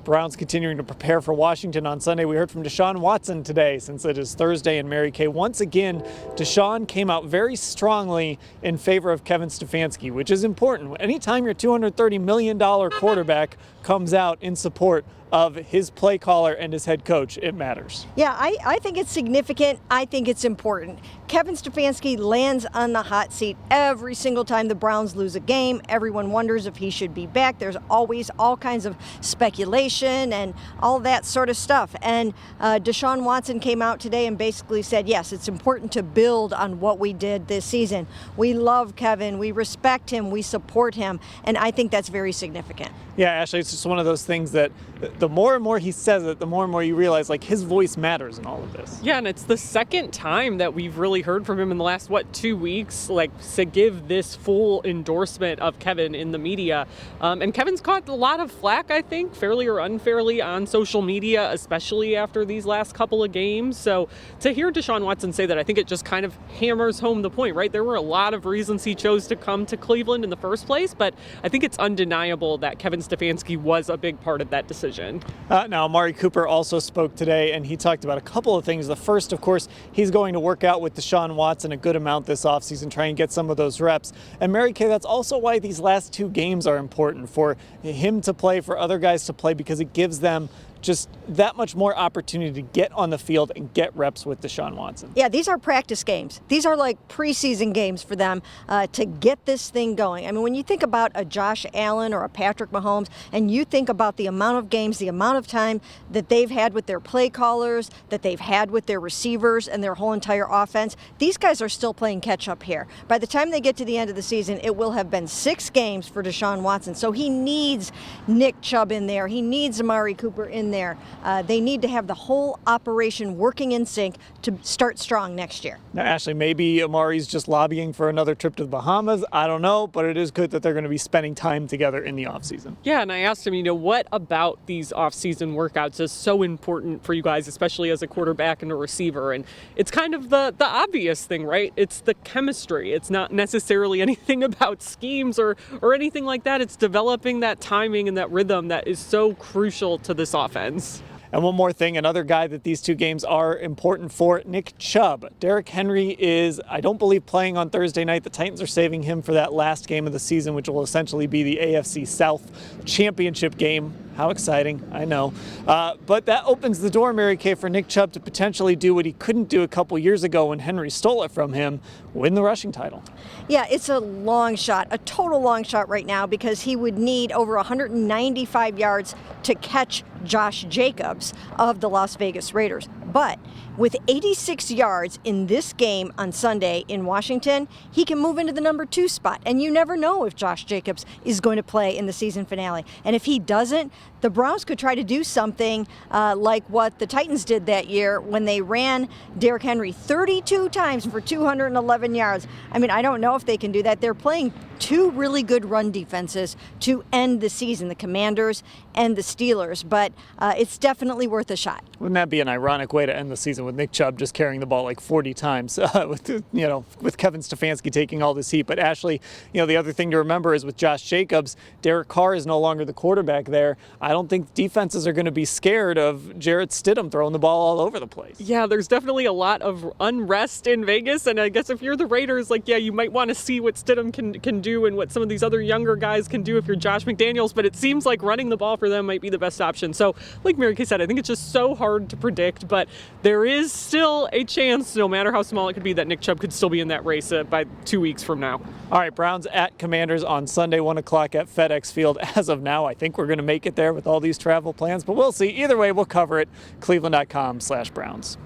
Browns continuing to prepare for Washington on Sunday. We heard from Deshaun Watson today, since it is Thursday, and Mary Kay. Once again, Deshaun came out very strongly in favor of Kevin Stefanski, which is important. Anytime your $230 million quarterback comes out in support of his play caller and his head coach, it matters. Yeah, I think it's significant. I think it's important. Kevin Stefanski lands on the hot seat every single time the Browns lose a game. Everyone wonders if he should be back. There's always all kinds of speculation and all that sort of stuff. And Deshaun Watson came out today and basically said, yes, it's important to build on what we did this season. We love Kevin. We respect him. We support him. And I think that's very significant. Yeah, Ashley, it's just one of those things that the more and more he says it, the more and more you realize, like, his voice matters in all of this. Yeah, and it's the second time that we've really heard from him in the last, 2 weeks, like, to give this full endorsement of Kevin in the media. And Kevin's caught a lot of flack, I think, fairly or unfairly, on social media, especially after these last couple of games. So to hear Deshaun Watson say that, I think it just kind of hammers home the point, right? There were a lot of reasons he chose to come to Cleveland in the first place, but I think it's undeniable that Kevin Stefanski was a big part of that decision. Now, Amari Cooper also spoke today, and he talked about a couple of things. The first, of course, he's going to work out with Deshaun Watson a good amount this offseason, try and get some of those reps. And Mary Kay, that's also why these last two games are important, for him to play, for other guys to play, because it gives them just that much more opportunity to get on the field and get reps with Deshaun Watson. Yeah, these are practice games. These are like preseason games for them to get this thing going. I mean, when you think about a Josh Allen or a Patrick Mahomes, and you think about the amount of games, the amount of time that they've had with their play callers, that they've had with their receivers and their whole entire offense, these guys are still playing catch up here. By the time they get to the end of the season, it will have been 6 games for Deshaun Watson. So he needs Nick Chubb in there. He needs Amari Cooper in there. They need to have the whole operation working in sync to start strong next year. Now, Ashley, maybe Amari's just lobbying for another trip to the Bahamas. I don't know, but it is good that they're going to be spending time together in the offseason. Yeah, and I asked him, what about these off-season workouts is so important for you guys, especially as a quarterback and a receiver? And it's kind of the obvious thing, right? It's the chemistry. It's not necessarily anything about schemes or anything like that. It's developing that timing and that rhythm that is so crucial to this offense. And one more thing, another guy that these two games are important for, Nick Chubb. Derrick Henry is, I don't believe, playing on Thursday night. The Titans are saving him for that last game of the season, which will essentially be the AFC South championship game. How exciting, I know. But that opens the door, Mary Kay, for Nick Chubb to potentially do what he couldn't do a couple years ago when Henry stole it from him, win the rushing title. Yeah, it's a long shot, a total long shot right now, because he would need over 195 yards to catch Josh Jacobs of the Las Vegas Raiders. But with 86 yards in this game on Sunday in Washington, he can move into the number 2 spot. And you never know if Josh Jacobs is going to play in the season finale. And if he doesn't, the Browns could try to do something like what the Titans did that year when they ran Derrick Henry 32 times for 211 yards. I mean, I don't know if they can do that. They're playing 2 really good run defenses to end the season, the Commanders and the Steelers, but it's definitely worth a shot. Wouldn't that be an ironic way to end the season, with Nick Chubb just carrying the ball like 40 times, with Kevin Stefanski taking all this heat? But Ashley, the other thing to remember is with Josh Jacobs, Derek Carr is no longer the quarterback there. I don't think defenses are going to be scared of Jarrett Stidham throwing the ball all over the place. Yeah, there's definitely a lot of unrest in Vegas, and I guess if you're the Raiders, you might want to see what Stidham can do and what some of these other younger guys can do if you're Josh McDaniels, but it seems like running the ball for them might be the best option. So, like Mary Kay said, I think it's just so hard to predict, but there is still a chance, no matter how small it could be, that Nick Chubb could still be in that race by 2 weeks from now. All right, Browns at Commanders on Sunday, 1 o'clock at FedEx Field. As of now, I think we're going to make it there with all these travel plans, but we'll see. Either way, we'll cover it. cleveland.com/Browns.